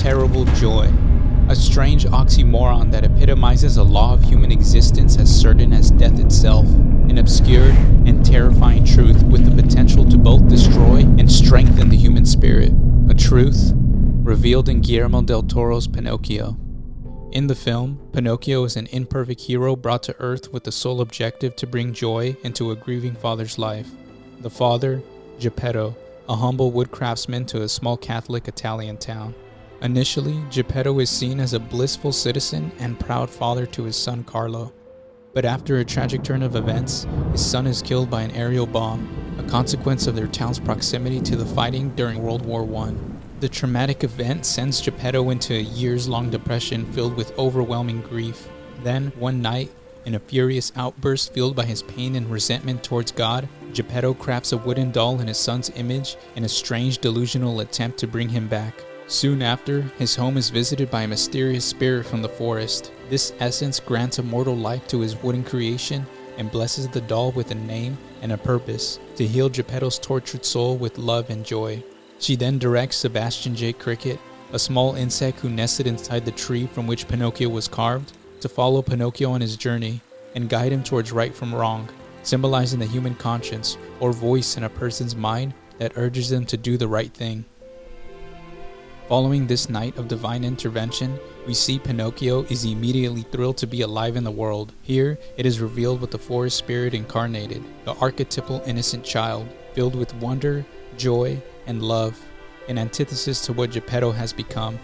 terrible joy. A strange oxymoron that epitomizes a law of human existence as certain as death itself. An obscure and terrifying truth with the potential to both destroy and strengthen the human spirit. A truth revealed in Guillermo del Toro's Pinocchio. In the film, Pinocchio is an imperfect hero brought to earth with the sole objective to bring joy into a grieving father's life. The father, Geppetto, a humble wood craftsman to a small Catholic Italian town. Initially, Geppetto is seen as a blissful citizen and proud father to his son Carlo. But after a tragic turn of events, his son is killed by an aerial bomb, a consequence of their town's proximity to the fighting during World War I. The traumatic event sends Geppetto into a years-long depression filled with overwhelming grief. Then, one night, in a furious outburst fueled by his pain and resentment towards God, Geppetto crafts a wooden doll in his son's image in a strange delusional attempt to bring him back. Soon after, his home is visited by a mysterious spirit from the forest. This essence grants immortal life to his wooden creation and blesses the doll with a name and a purpose, to heal Geppetto's tortured soul with love and joy. She then directs Sebastian J. Cricket, a small insect who nested inside the tree from which Pinocchio was carved, to follow Pinocchio on his journey and guide him towards right from wrong, symbolizing the human conscience or voice in a person's mind that urges them to do the right thing. Following this night of divine intervention, we see Pinocchio is immediately thrilled to be alive in the world. Here, it is revealed what the forest spirit incarnated, the archetypal innocent child, filled with wonder, joy, and love, an antithesis to what Geppetto has become.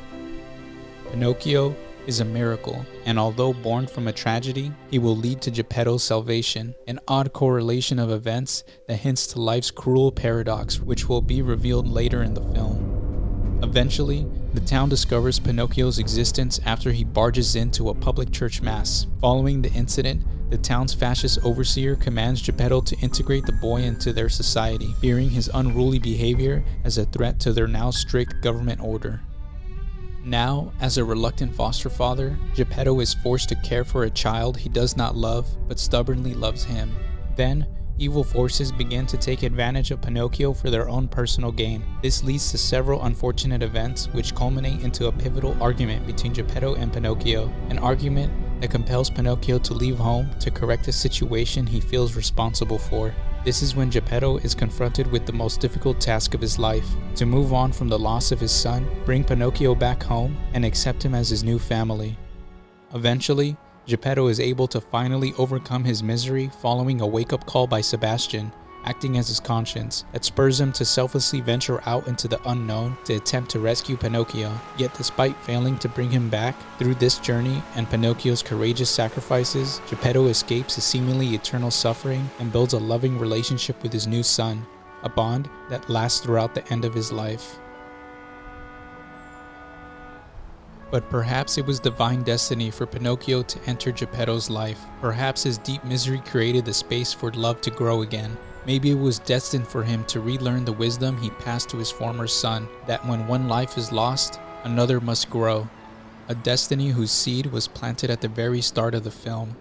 Pinocchio is a miracle, and although born from a tragedy, he will lead to Geppetto's salvation, an odd correlation of events that hints to life's cruel paradox, which will be revealed later in the film. Eventually, the town discovers Pinocchio's existence after he barges into a public church mass. Following the incident, the town's fascist overseer commands Geppetto to integrate the boy into their society, fearing his unruly behavior as a threat to their now strict government order. Now, as a reluctant foster father, Geppetto is forced to care for a child he does not love, but stubbornly loves him. Then, evil forces begin to take advantage of Pinocchio for their own personal gain. This leads to several unfortunate events which culminate into a pivotal argument between Geppetto and Pinocchio, an argument that compels Pinocchio to leave home to correct a situation he feels responsible for. This is when Geppetto is confronted with the most difficult task of his life, to move on from the loss of his son, bring Pinocchio back home, and accept him as his new family. Eventually, Geppetto is able to finally overcome his misery following a wake-up call by Sebastian, acting as his conscience, that spurs him to selflessly venture out into the unknown to attempt to rescue Pinocchio. Yet despite failing to bring him back, through this journey and Pinocchio's courageous sacrifices, Geppetto escapes his seemingly eternal suffering and builds a loving relationship with his new son, a bond that lasts throughout the end of his life. But perhaps it was divine destiny for Pinocchio to enter Geppetto's life. Perhaps his deep misery created the space for love to grow again. Maybe it was destined for him to relearn the wisdom he passed to his former son, that when one life is lost, another must grow. A destiny whose seed was planted at the very start of the film.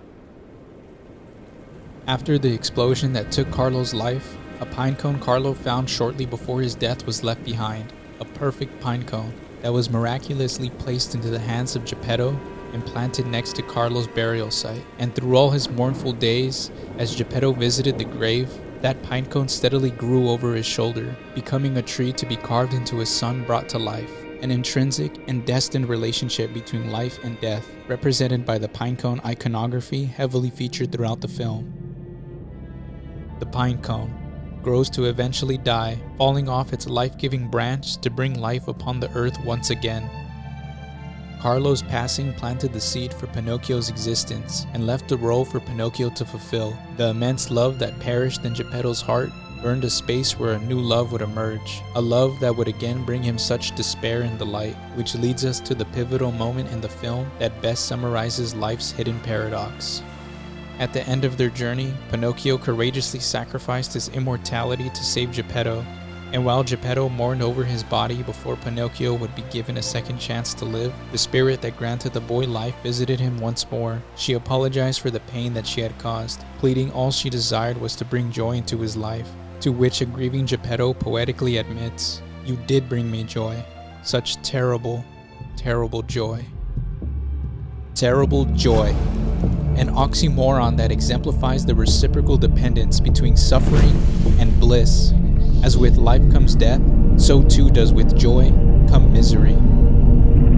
After the explosion that took Carlo's life, a pinecone Carlo found shortly before his death was left behind. A perfect pinecone that was miraculously placed into the hands of Geppetto and planted next to Carlo's burial site. And through all his mournful days, as Geppetto visited the grave, that pinecone steadily grew over his shoulder, becoming a tree to be carved into a son brought to life. An intrinsic and destined relationship between life and death, represented by the pinecone iconography heavily featured throughout the film. The pinecone grows to eventually die, falling off its life-giving branch to bring life upon the earth once again. Carlo's passing planted the seed for Pinocchio's existence and left a role for Pinocchio to fulfill. The immense love that perished in Geppetto's heart burned a space where a new love would emerge, a love that would again bring him such despair and delight, which leads us to the pivotal moment in the film that best summarizes life's hidden paradox. At the end of their journey, Pinocchio courageously sacrificed his immortality to save Geppetto, and while Geppetto mourned over his body before Pinocchio would be given a second chance to live, the spirit that granted the boy life visited him once more. She apologized for the pain that she had caused, pleading all she desired was to bring joy into his life, to which a grieving Geppetto poetically admits, "You did bring me joy. Such terrible, terrible joy. Terrible joy, an oxymoron that exemplifies the reciprocal dependence between suffering and bliss. As with life comes death, so too does with joy come misery.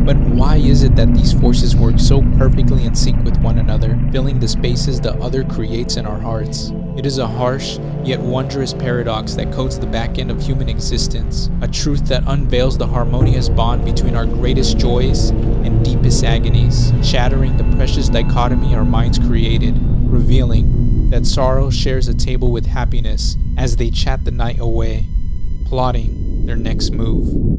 But why is it that these forces work so perfectly in sync with one another, filling the spaces the other creates in our hearts? It is a harsh, yet wondrous paradox that coats the back end of human existence, a truth that unveils the harmonious bond between our greatest joys and deepest agonies, shattering the precious dichotomy our minds created, revealing that sorrow shares a table with happiness as they chat the night away, plotting their next move.